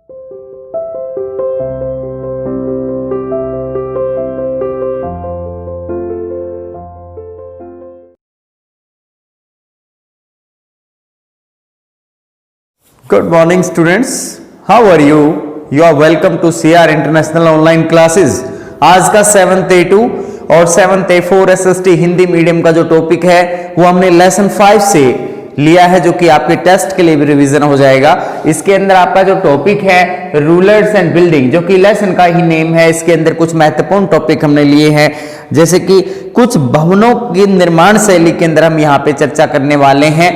Good morning students, how are you? You are welcome to CR International Online Classes। आज का 7th A2 और 7th A4 SST Hindi medium का जो topic है वो हमने लेसन 5 से लिया है, जो कि आपके टेस्ट के लिए भी रिवीजन हो जाएगा। इसके अंदर आपका जो टॉपिक है रूलर्स एंड बिल्डिंग, जो कि लेसन का ही नेम है, इसके अंदर कुछ महत्वपूर्ण टॉपिक हमने लिए हैं, जैसे कि कुछ भवनों की निर्माण शैली के अंदर हम यहाँ पे चर्चा करने वाले हैं।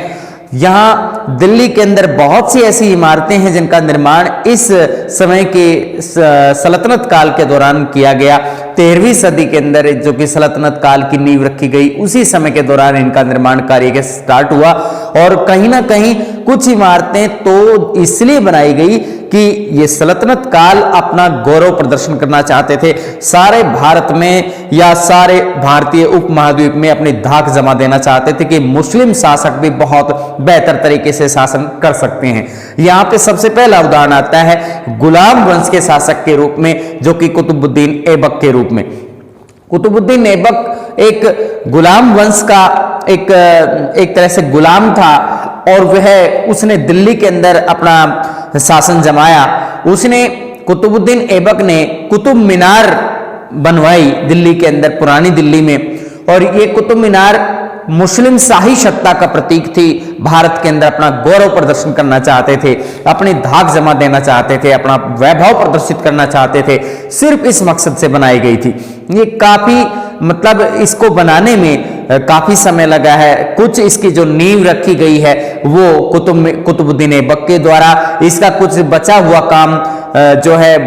यहाँ दिल्ली के अंदर बहुत सी ऐसी इमारतें हैं जिनका निर्माण इस समय के सल्तनत काल के दौरान किया गया। 13वीं सदी के अंदर जो कि सल्तनत काल की नींव रखी गई, उसी समय के दौरान इनका निर्माण कार्य स्टार्ट हुआ। और कहीं ना कहीं कुछ इमारतें तो इसलिए बनाई गई कि ये सल्तनत काल अपना गौरव प्रदर्शन करना चाहते थे, सारे भारत में या सारे भारतीय उपमहाद्वीप में अपनी धाक जमा देना चाहते थे कि मुस्लिम शासक भी बहुत बेहतर तरीके से शासन कर सकते हैं। यहाँ पे सबसे पहला उदाहरण आता है गुलाम वंश के शासक के रूप में, जो कि कुतुबुद्दीन ऐबक के रूप में। कुतुबुद्दीन ऐबक एक गुलाम वंश का एक तरह से गुलाम था, और उसने दिल्ली के अंदर अपना शासन जमाया। उसने कुतुबुद्दीन ऐबक ने कुतुब मीनार बनवाई दिल्ली के अंदर, पुरानी दिल्ली में, और ये कुतुब मीनार मुस्लिम शाही सत्ता का प्रतीक थी। भारत के अंदर अपना गौरव प्रदर्शन करना चाहते थे, अपनी धाक जमा देना चाहते थे, अपना वैभव प्रदर्शित करना चाहते थे, सिर्फ इस मकसद से बनाई गई थी। ये काफी मतलब इसको बनाने में काफी समय लगा है। कुछ इसकी जो नींव रखी गई है वो कुतुबुद्दीन ऐबक के द्वारा, इसका कुछ बचा हुआ काम जो है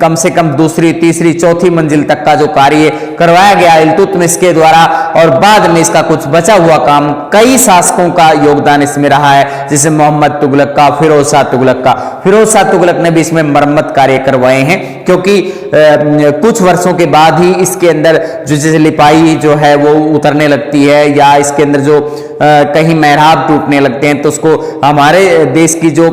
कम से कम दूसरी, तीसरी, चौथी मंजिल तक का जो कार्य करवाया गया इल्तुतमिश के द्वारा, और बाद में इसका कुछ बचा हुआ काम कई शासकों का योगदान इसमें रहा है, जैसे मोहम्मद तुगलक का, फिरोज शाह तुगलक का। फिरोज शाह तुगलक ने भी इसमें मरम्मत कार्य करवाए हैं, क्योंकि कुछ वर्षों के बाद ही इसके अंदर जो जैसे लिपाई जो है वो उतरने लगती है, या इसके अंदर जो कहीं मेहराब टूटने लगते हैं, तो उसको हमारे देश की जो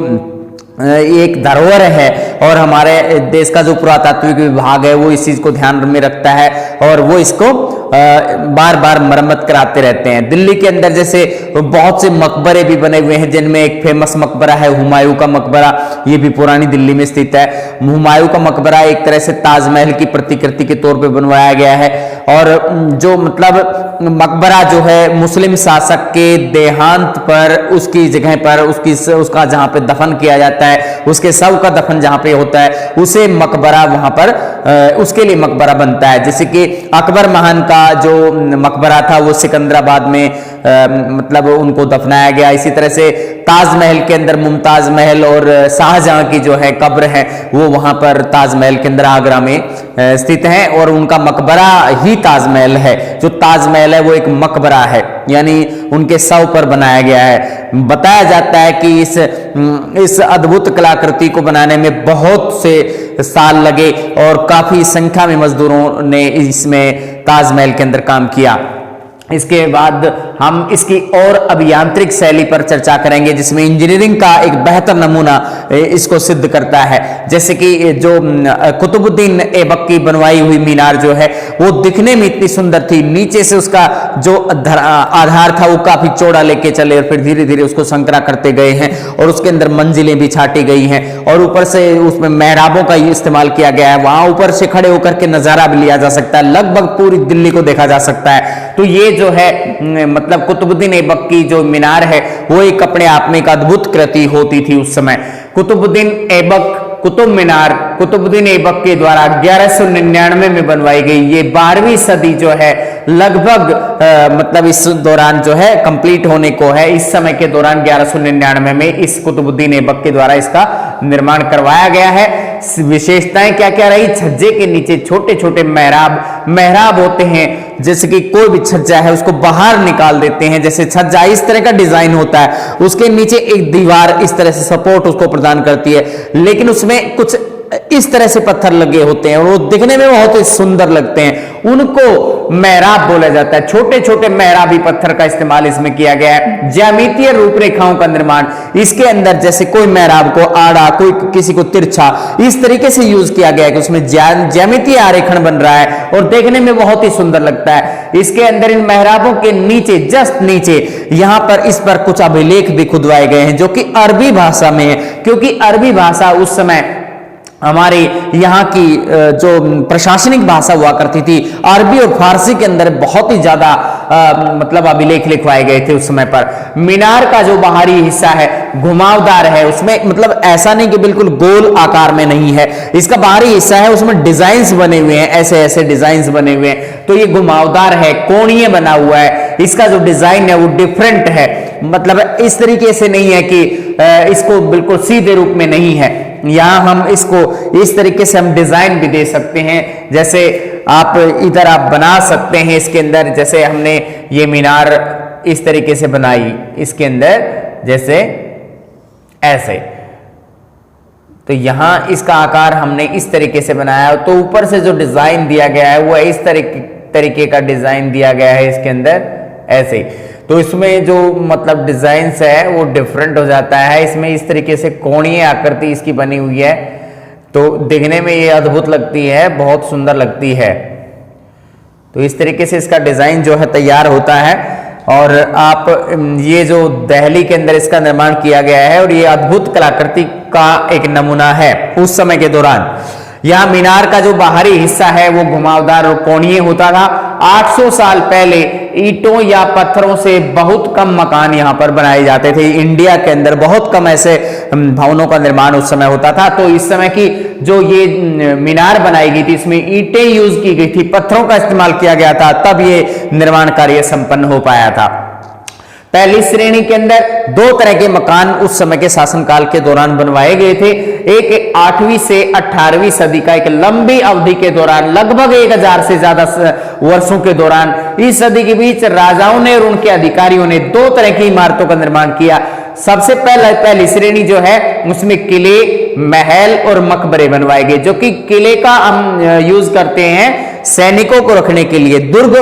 एक धरोहर है और हमारे देश का जो पुरातात्विक विभाग है वो इस चीज को ध्यान में रखता है, और वो इसको बार बार मरम्मत कराते रहते हैं। दिल्ली के अंदर जैसे बहुत से मकबरे भी बने हुए हैं, जिनमें एक फेमस मकबरा है हुमायूं का मकबरा, ये भी पुरानी दिल्ली में स्थित है। हुमायूं का मकबरा एक तरह से ताजमहल की प्रतिकृति के तौर पे बनवाया गया है, और जो मतलब मकबरा जो है मुस्लिम शासक के देहांत पर, उसकी जगह पर उसका जहां पे दफन किया जाता है, उसके शव का दफन जहां पे होता है, उसे मकबरा वहां पर उसके लिए मकबरा बनता है। जैसे कि अकबर महान का जो मकबरा था वो सिकंदराबाद में मतलब उनको दफनाया गया। इसी तरह से ताजमहल के अंदर मुमताज महल और शाहजहां की जो है कब्र है वो वहां पर ताजमहल के अंदर आगरा में स्थित है, और उनका मकबरा ही ताजमहल है। जो ताजमहल है वो एक मकबरा है, यानी उनके शव पर बनाया गया है। बताया जाता है कि इस अद्भुत कलाकृति को बनाने में बहुत से साल लगे, और काफी संख्या में मजदूरों ने इसमें ताजमहल के अंदर काम किया। इसके बाद हम इसकी और अभियांत्रिक शैली पर चर्चा करेंगे, जिसमें इंजीनियरिंग का एक बेहतर नमूना इसको सिद्ध करता है। जैसे कि जो कुतुबुद्दीन ऐबक की बनवाई हुई मीनार जो है वो दिखने में इतनी सुंदर थी, नीचे से उसका जो आधार था वो काफी चौड़ा लेके चले, और फिर धीरे धीरे उसको संकरा करते गए हैं, और उसके अंदर मंजिलें भी छाटी गई हैं, और ऊपर से उसमें मेहराबों का इस्तेमाल किया गया है। वहां ऊपर से खड़े होकर के नजारा भी लिया जा सकता है, लगभग पूरी दिल्ली को देखा जा सकता है। तो ये जो है मतलब कुतुबुद्दीन ऐबक की जो मीनार है वो एक अपने आप में एक अद्भुत कृति होती थी उस समय। कुतुबुद्दीन ऐबक कुतुब मीनार कुतुबुद्दीन ऐबक के द्वारा 1199 में बनवाई गई। ये 12वीं सदी जो है लगभग मतलब इस दौरान जो है कंप्लीट होने को है। इस समय के दौरान 1199 में इस कुतुबुद्दीन ऐबक के द्वारा इसका निर्माण करवाया गया है। विशेषताएं क्या क्या रही? छज्जे के नीचे छोटे छोटे मेहराब होते हैं, जैसे कि कोई भी छज्जा है उसको बाहर निकाल देते हैं। जैसे छज्जा इस तरह का डिजाइन होता है, उसके नीचे एक दीवार इस तरह से सपोर्ट उसको प्रदान करती है, लेकिन उसमें कुछ इस तरह से पत्थर लगे होते हैं और वो दिखने में बहुत ही सुंदर लगते हैं, उनको मेहराब बोला जाता है। छोटे छोटे मेहराबी पत्थर का इस्तेमाल इसमें किया गया है। ज्यामितीय रूपरेखाओं का निर्माण इसके अंदर, जैसे कोई मेहराब को आड़ा, कोई किसी को तिरछा, इस तरीके से यूज किया गया है कि उसमें ज्यामितीय आरेखन बन रहा है और देखने में बहुत ही सुंदर लगता है। इसके अंदर इन मेहराबों के नीचे, जस्ट नीचे, यहां पर इस पर कुछ अभिलेख भी खुदवाए गए हैं जो कि अरबी भाषा में है, क्योंकि अरबी भाषा उस समय हमारे यहाँ की जो प्रशासनिक भाषा हुआ करती थी, अरबी और फारसी के अंदर बहुत ही ज्यादा मतलब अभिलेख लिखवाए गए थे उस समय पर। मीनार का जो बाहरी हिस्सा है घुमावदार है, उसमें मतलब ऐसा नहीं कि बिल्कुल गोल आकार में नहीं है, इसका बाहरी हिस्सा है उसमें डिजाइन्स बने हुए हैं, ऐसे ऐसे डिजाइन्स बने हुए हैं, तो ये घुमावदार है, कोणीय बना हुआ है, इसका जो डिजाइन है वो डिफरेंट है, मतलब इस तरीके से नहीं है कि इसको बिल्कुल सीधे रूप में नहीं है। यहां हम इसको इस तरीके से हम डिजाइन भी दे सकते हैं, जैसे आप इधर आप बना सकते हैं इसके अंदर, जैसे हमने ये मीनार इस तरीके से बनाई इसके अंदर, जैसे ऐसे, तो यहां इसका आकार हमने इस तरीके से बनाया, तो ऊपर से जो डिजाइन दिया गया है वो इस तरीके का डिजाइन दिया गया है इसके अंदर ऐसे, तो इसमें जो मतलब डिजाइन्स है वो डिफरेंट हो जाता है। इसमें इस तरीके से कोणीय आकृति इसकी बनी हुई है, तो देखने में ये अद्भुत लगती है, बहुत सुंदर लगती है। तो इस तरीके से इसका डिजाइन जो है तैयार होता है और आप ये जो दहली के अंदर इसका निर्माण किया गया है और ये अद्भुत कलाकृति का एक नमूना है उस समय के दौरान। यहां मीनार का जो बाहरी हिस्सा है वो घुमावदार और कोणीय होता था। 800 साल पहले ईंटों या पत्थरों से बहुत कम मकान यहां पर बनाए जाते थे। इंडिया के अंदर बहुत कम ऐसे भवनों का निर्माण उस समय होता था, तो इस समय की जो ये मीनार बनाई गई थी इसमें ईंटें यूज की गई थी, पत्थरों का इस्तेमाल किया गया था, तब ये निर्माण कार्य संपन्न हो पाया था। पहली श्रेणी के अंदर दो तरह के मकान उस समय के शासनकाल के दौरान बनवाए गए थे। एक 8वीं से 18वीं सदी का एक लंबी अवधि के दौरान, लगभग 1000 से ज्यादा वर्षों के दौरान, इस सदी के बीच राजाओं ने और उनके अधिकारियों ने दो तरह की इमारतों का निर्माण किया। सबसे पहली श्रेणी जो है उसमें किले, महल और मकबरे बनवाए गए, जो कि किले का हम यूज करते हैं सैनिकों को रखने के लिए, दुर्ग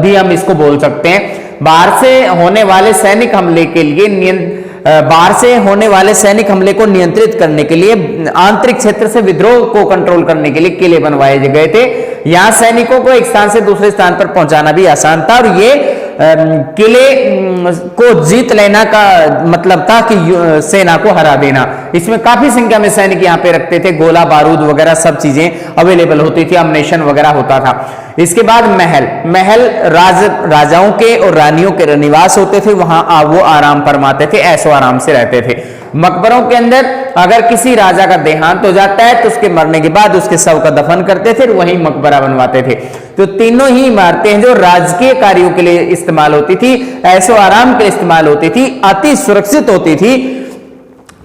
भी हम इसको बोल सकते हैं। बाहर से होने वाले सैनिक हमले के लिए बाहर से होने वाले सैनिक हमले को नियंत्रित करने के लिए, आंतरिक क्षेत्र से विद्रोह को कंट्रोल करने के लिए किले बनवाए गए थे। यहां सैनिकों को एक स्थान से दूसरे स्थान पर पहुंचाना भी आसान था और ये किले को जीत लेना का मतलब था कि सेना को हरा देना। इसमें काफी संख्या में सैनिक यहाँ पे रखते थे, गोला बारूद वगैरह सब चीजें अवेलेबल होती थी, अम्नेशन वगैरह होता था। इसके बाद महल राजाओं के और रानियों के निवास होते थे, वहां वो आराम फरमाते थे, ऐसो आराम से रहते थे। मकबरों के अंदर अगर किसी राजा का देहांत हो जाता है तो उसके मरने के बाद उसके शव का दफन करते थे, वहीं मकबरा बनवाते थे। तो तीनों ही इमारतें जो राजकीय कार्यों के लिए इस्तेमाल होती थी, ऐसो आराम के लिए इस्तेमाल होती थी, अति सुरक्षित होती थी,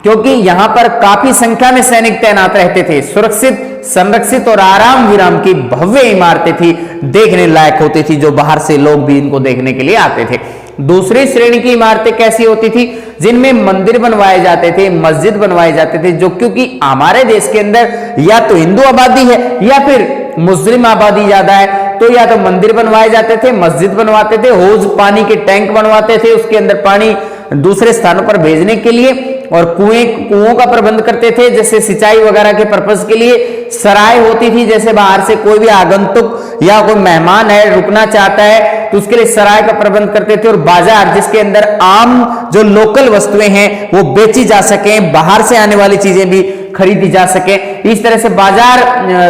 क्योंकि यहां पर काफी संख्या में सैनिक तैनात रहते थे। सुरक्षित, संरक्षित और आराम विराम की भव्य इमारतें थी, देखने लायक होती थी, जो बाहर से लोग भी इनको देखने के लिए आते थे। दूसरी श्रेणी की इमारतें कैसी होती थी? जिनमें मंदिर बनवाए जाते थे, मस्जिद बनवाए जाते थे, जो क्योंकि हमारे देश के अंदर या तो हिंदू आबादी है या फिर मुस्लिम आबादी ज्यादा है, तो या तो मंदिर बनवाए जाते थे, मस्जिद बनवाते थे, हौज पानी के टैंक बनवाते थे, उसके अंदर पानी दूसरे स्थानों पर भेजने के लिए, और कुओं का प्रबंध करते थे, जैसे सिंचाई वगैरह के पर्पस के लिए। सराय होती थी, जैसे बाहर से कोई भी आगंतुक या कोई मेहमान है रुकना चाहता है तो उसके लिए सराय का प्रबंध करते थे। और बाजार, जिसके अंदर आम जो लोकल वस्तुएं हैं वो बेची जा सके, बाहर से आने वाली चीजें भी खरीदी जा सके, इस तरह से बाजार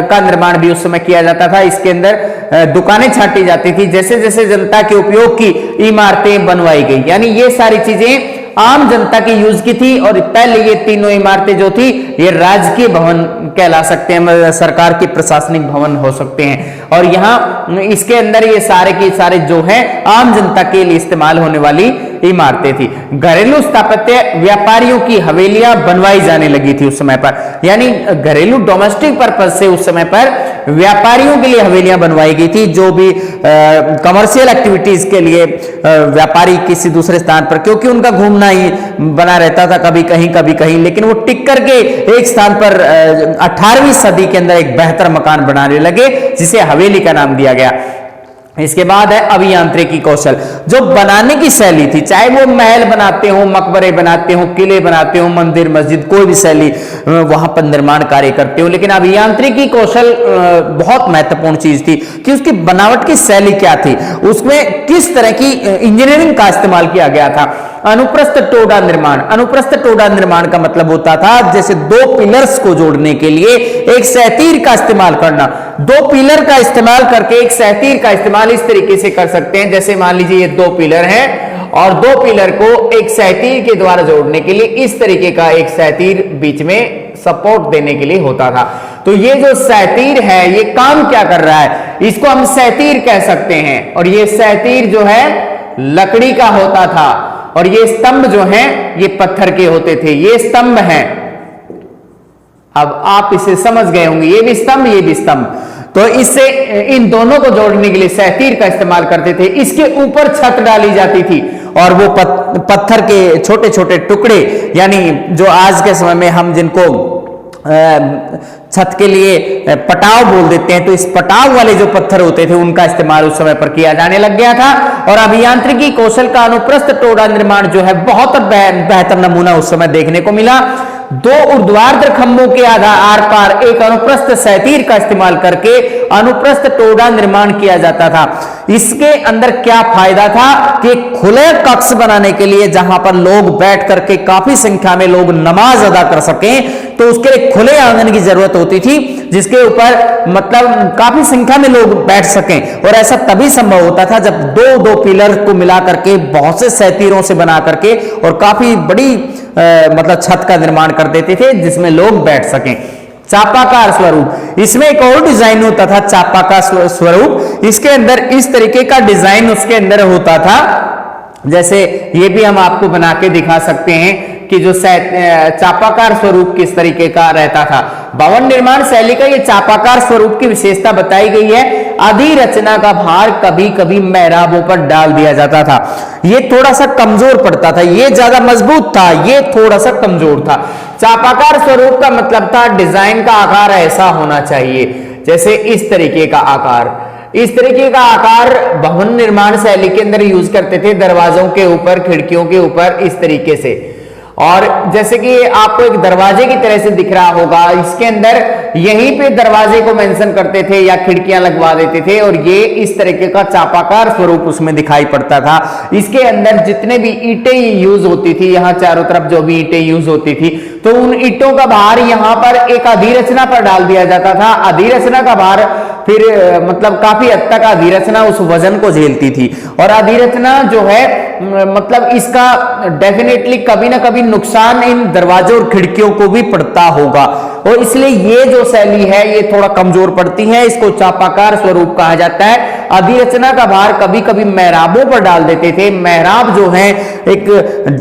का निर्माण भी उस समय किया जाता था। इसके अंदर दुकानें छाटी जाती थी, जैसे जैसे जनता के उपयोग की इमारतें बनवाई गई, यानी ये सारी चीजें आम जनता की यूज की थी। और पहले ये तीनों इमारतें जो थी ये राजकीय भवन कहला सकते हैं, सरकार के प्रशासनिक भवन हो सकते हैं। और यहाँ इसके अंदर ये सारे की सारे जो है आम जनता के लिए इस्तेमाल होने वाली इमारतें थी। घरेलू स्थापत्य, व्यापारियों की हवेलियां बनवाई जाने लगी थी उस समय पर, यानी घरेलू डोमेस्टिक पर्पज से उस समय पर व्यापारियों के लिए हवेलियां बनवाई गई थी, जो भी कमर्शियल एक्टिविटीज के लिए व्यापारी किसी दूसरे स्थान पर, क्योंकि उनका घूमना ही बना रहता था कभी कहीं, लेकिन वो टिक करके एक स्थान पर 18वीं सदी के अंदर एक बेहतर मकान बनाने लगे, जिसे हवेली का नाम दिया गया। इसके बाद है अभियांत्रिकी कौशल, जो बनाने की शैली थी, चाहे वो महल बनाते हो, मकबरे बनाते हो, किले बनाते हो, मंदिर मस्जिद, कोई भी शैली वहां पर निर्माण कार्य करते हो, लेकिन अभियांत्रिकी कौशल बहुत महत्वपूर्ण चीज थी कि उसकी बनावट की शैली क्या थी, उसमें किस तरह की इंजीनियरिंग का इस्तेमाल किया गया था। अनुप्रस्थ टोडा निर्माण, अनुप्रस्थ टोडा निर्माण का मतलब होता था जैसे दो पिलर्स को जोड़ने के लिए एक सहतीर का इस्तेमाल करना, दो पिलर का इस्तेमाल करके एक सहतीर का इस्तेमाल इस तरीके से कर सकते हैं, जैसे मान लीजिए ये दो पिलर हैं और दो पिलर को एक सहतीर के द्वारा जोड़ने के लिए इस तरीके का एक सहतीर बीच में सपोर्ट देने के लिए होता था। तो ये जो सहतीर है ये काम क्या कर रहा है, इसको हम सहतीर कह सकते हैं, और ये सहतीर जो है लकड़ी का होता था और ये स्तंभ जो हैं ये पत्थर के होते थे, ये स्तंभ हैं। अब आप इसे समझ गए होंगे, ये भी स्तंभ ये भी स्तंभ, तो इससे इन दोनों को जोड़ने के लिए सहतीर का इस्तेमाल करते थे। इसके ऊपर छत डाली जाती थी और वो पत्थर के छोटे छोटे टुकड़े, यानी जो आज के समय में हम जिनको छत के लिए पटाव बोल देते हैं, तो इस पटाव वाले जो पत्थर होते थे उनका इस्तेमाल उस समय पर किया जाने लग गया था। और अभियांत्रिकी कौशल का अनुप्रस्थ टोडा निर्माण जो है बहुत बेहतर नमूना उस समय देखने को मिला। दो ऊर्ध्वाधर खंभों के आर पार एक अनुप्रस्थ सहतीर का इस्तेमाल करके अनुप्रस्थ टोडा निर्माण किया जाता था। इसके अंदर क्या फायदा था कि खुले कक्ष बनाने के लिए, जहां पर लोग बैठ करके काफी संख्या में लोग नमाज अदा कर सकें, तो उसके लिए खुले आंगन की जरूरत होती थी, जिसके ऊपर मतलब काफी संख्या में लोग बैठ सकें। और ऐसा तभी संभव होता था जब दो दो पिलर को मिला करके बहुत से सहतीरों से बना करके और काफी बड़ी मतलब छत का निर्माण कर देते थे जिसमें लोग बैठ सकें। चापाकार स्वरूप, इसमें एक और डिजाइन होता था चापाकार स्वरूप। इसके अंदर इस तरीके का डिजाइन उसके अंदर होता था, जैसे ये भी हम आपको बना के दिखा सकते हैं कि जो चापाकार स्वरूप किस तरीके का रहता था। भवन निर्माण शैली का ये चापाकार स्वरूप की विशेषता बताई गई है। अधिरचना का भार कभी कभी मेहराबों पर डाल दिया जाता था। ये थोड़ा सा कमजोर पड़ता था, ये ज्यादा मजबूत था, ये थोड़ा सा कमजोर था। चापाकार स्वरूप का मतलब था डिजाइन का आकार ऐसा होना चाहिए, जैसे इस तरीके का आकार। इस तरीके का आकार भवन निर्माण शैली के अंदर यूज करते थे, दरवाजों के ऊपर, खिड़कियों के ऊपर, इस तरीके से। और जैसे कि आपको एक दरवाजे की तरह से दिख रहा होगा, इसके अंदर यहीं पे दरवाजे को मेंशन करते थे या खिड़कियां लगवा देते थे, और ये इस तरीके का चापाकार स्वरूप उसमें दिखाई पड़ता था। इसके अंदर जितने भी ईंटें यूज होती थी, यहाँ चारों तरफ जो भी ईंटें यूज होती थी, तो उन ईंटों का भार यहाँ पर एक अधिरचना पर डाल दिया जाता था। अधिरचना का भार फिर मतलब काफी हद तक अधिरचना उस वजन को झेलती थी, और अधिरचना जो है मतलब इसका डेफिनेटली कभी ना कभी नुकसान इन दरवाजों और खिड़कियों को भी पड़ता होगा, और इसलिए ये जो शैली है ये थोड़ा कमजोर पड़ती है। इसको चापाकार स्वरूप कहा जाता है। अधिरचना का भार कभी कभी मेहराबों पर डाल देते थे। मेहराब जो है एक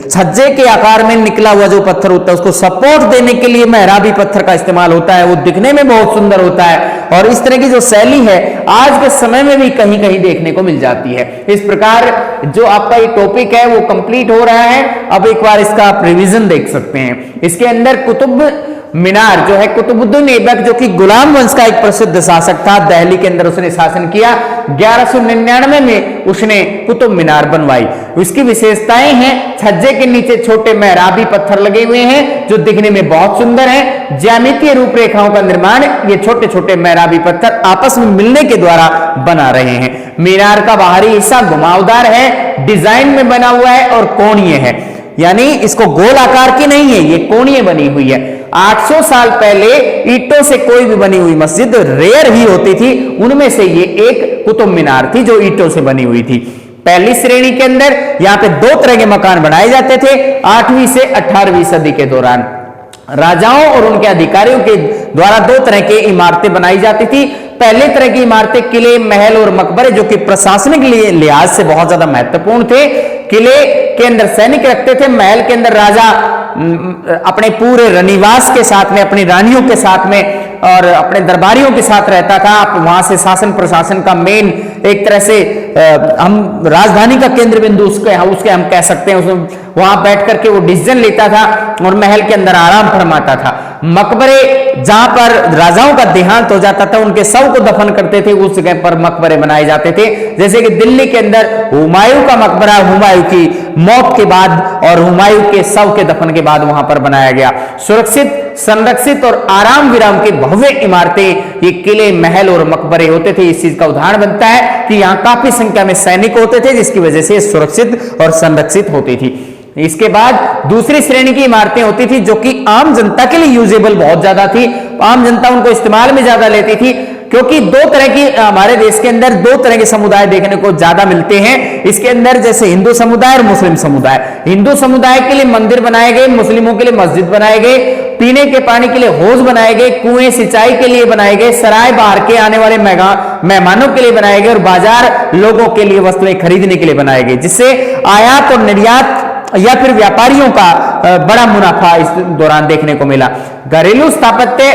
छज्जे के आकार में निकला हुआ जो पत्थर होता है, उसको सपोर्ट देने के लिए मेहराबी पत्थर का इस्तेमाल होता है। वो दिखने में बहुत सुंदर होता है, और इस तरह की जो शैली है आज के समय में भी कहीं कहीं देखने को मिल जाती है। इस प्रकार जो आपका ये टॉपिक है वो कंप्लीट हो रहा है। अब एक बार इसका आप रिवीजन देख सकते हैं। इसके अंदर कुतुब मीनार जो है, कुतुबुद्दीन ऐबक जो कि गुलाम वंश का एक प्रसिद्ध शासक था, दिल्ली के अंदर उसने शासन किया। 1199 में उसने कुतुब मीनार बनवाई। उसकी विशेषताएं हैं, छज्जे के नीचे छोटे मेहराबी पत्थर लगे हुए हैं जो दिखने में बहुत सुंदर हैं। ज्यामितीय रूपरेखाओं का निर्माण ये छोटे छोटे मेहराबी पत्थर आपस में मिलने के द्वारा बना रहे हैं। मीनार का बाहरी हिस्सा घुमावदार है, डिजाइन में बना हुआ है और कोणीय है, यानी इसको गोल आकार की नहीं है, ये कोणीय बनी हुई है। 800 साल पहले ईंटों से कोई भी बनी हुई मस्जिद रेयर ही होती थी, उनमें से ये एक कुतुब मीनार थी जो ईंटों से बनी हुई थी। पहली श्रेणी के अंदर यहाँ पे दो तरह के मकान बनाए जाते थे 8वीं से 18वीं सदी के दौरान। राजाओं और उनके अधिकारियों के द्वारा दो तरह की इमारतें बनाई जाती थी। पहले तरह की इमारतें किले, महल और मकबरे, जो कि प्रशासनिक लिहाज से बहुत ज्यादा महत्वपूर्ण थे। किले के अंदर सैनिक रखते थे, महल के अंदर राजा अपने पूरे रनिवास के साथ में, अपनी रानियों के साथ में और अपने दरबारियों के साथ रहता था। वहां से शासन प्रशासन का मेन एक तरह से हम राजधानी का केंद्र बिंदु उसके हम कह सकते हैं। वहां बैठ करके वो डिसीजन लेता था और महल के अंदर आराम फरमाता था। मकबरे जहां पर राजाओं का देहांत हो जाता था उनके शव को दफन करते थे, उस जगह पर मकबरे बनाए जाते थे। जैसे कि दिल्ली के अंदर हुमायूं का मकबरा हुमायूं की मौत के बाद और हुमायूं के शव के दफन के बाद वहां पर बनाया गया। सुरक्षित, संरक्षित और आराम विराम की भव्य इमारतें, ये किले, महल और मकबरे होते थे। इस चीज का उदाहरण बनता है कि यहाँ काफी संख्या में सैनिक होते थे, जिसकी वजह से सुरक्षित और संरक्षित होती थी। इसके बाद दूसरी श्रेणी की इमारतें होती थी जो कि आम जनता के लिए यूजेबल बहुत ज्यादा थी। आम जनता उनको इस्तेमाल में ज्यादा लेती थी, क्योंकि दो तरह की हमारे देश के अंदर दो तरह के समुदाय देखने को ज्यादा मिलते हैं। इसके अंदर जैसे हिंदू समुदाय और मुस्लिम समुदाय। हिंदू समुदाय के लिए मंदिर बनाए गए, मुस्लिमों के लिए मस्जिद बनाए गए, पीने के पानी के लिए हौज बनाए गए, कुएं सिंचाई के लिए बनाए गए, सराय बाहर के आने वाले मेहमानों के लिए बनाए गए और बाजार लोगों के लिए वस्तुएं खरीदने के लिए बनाए गए, जिससे आयात और निर्यात या फिर व्यापारियों का बड़ा मुनाफा इस दौरान देखने को मिला। घरेलू स्थापत्य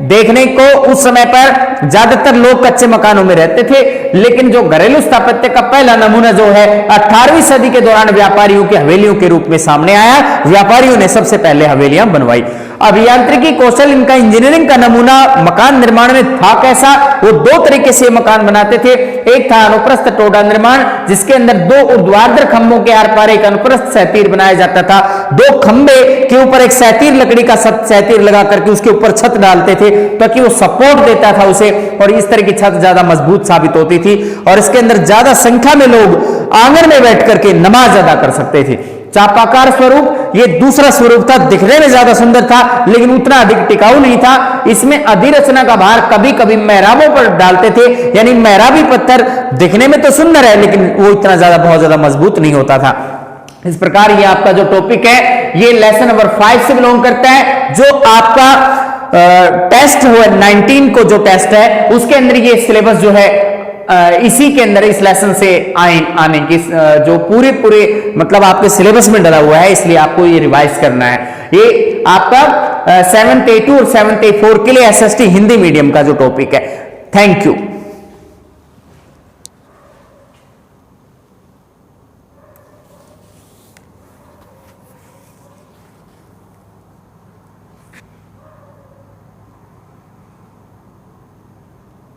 देखने को उस समय पर ज्यादातर लोग कच्चे मकानों में रहते थे, लेकिन जो घरेलू स्थापत्य का पहला नमूना जो है 18वीं सदी के दौरान व्यापारियों की हवेलियों के रूप में सामने आया। व्यापारियों ने सबसे पहले हवेलियां बनवाई। अभियांत्रिकी कौशल, इनका इंजीनियरिंग का नमूना मकान निर्माण में था कैसा? वो दो तरीके से मकान बनाते थे। एक था अनुप्रस्थ टोडा निर्माण, जिसके अंदर दो ऊर्ध्वाधर खंभों के आर पार एक अनुप्रस्थ सहतीर बनाया जाता था। दो खंभे के ऊपर एक सहतीर, लकड़ी का सहतीर लगा करके उसके ऊपर छत डालते थे ताकि वो सपोर्ट देता था उसे, और इस तरह की छत ज्यादा मजबूत साबित होती थी। और इसके अंदर ज्यादा संख्या में लोग आंगन में बैठ करके नमाज अदा कर सकते थे। चापाकार स्वरूप, ये दूसरा स्वरूप था, दिखने में ज्यादा सुंदर था लेकिन उतना अधिक टिकाऊ नहीं था। इसमें अधिरचना का भार कभी कभी मेहराबों पर डालते थे, यानी मेहराबी पत्थर दिखने में तो सुंदर है लेकिन वो इतना ज्यादा बहुत ज्यादा मजबूत नहीं होता था। इस प्रकार ये आपका जो टॉपिक है ये लेसन नंबर 5 से बिलोंग करता है। जो आपका टेस्ट हुआ 19 को जो टेस्ट है उसके अंदर ये सिलेबस जो है इसी के अंदर इस लेसन से आने की जो पूरे मतलब आपके सिलेबस में डला हुआ है, इसलिए आपको ये रिवाइज करना है। ये आपका 7th A2 और 7th A4 के लिए SST हिंदी मीडियम का जो टॉपिक है। Thank you.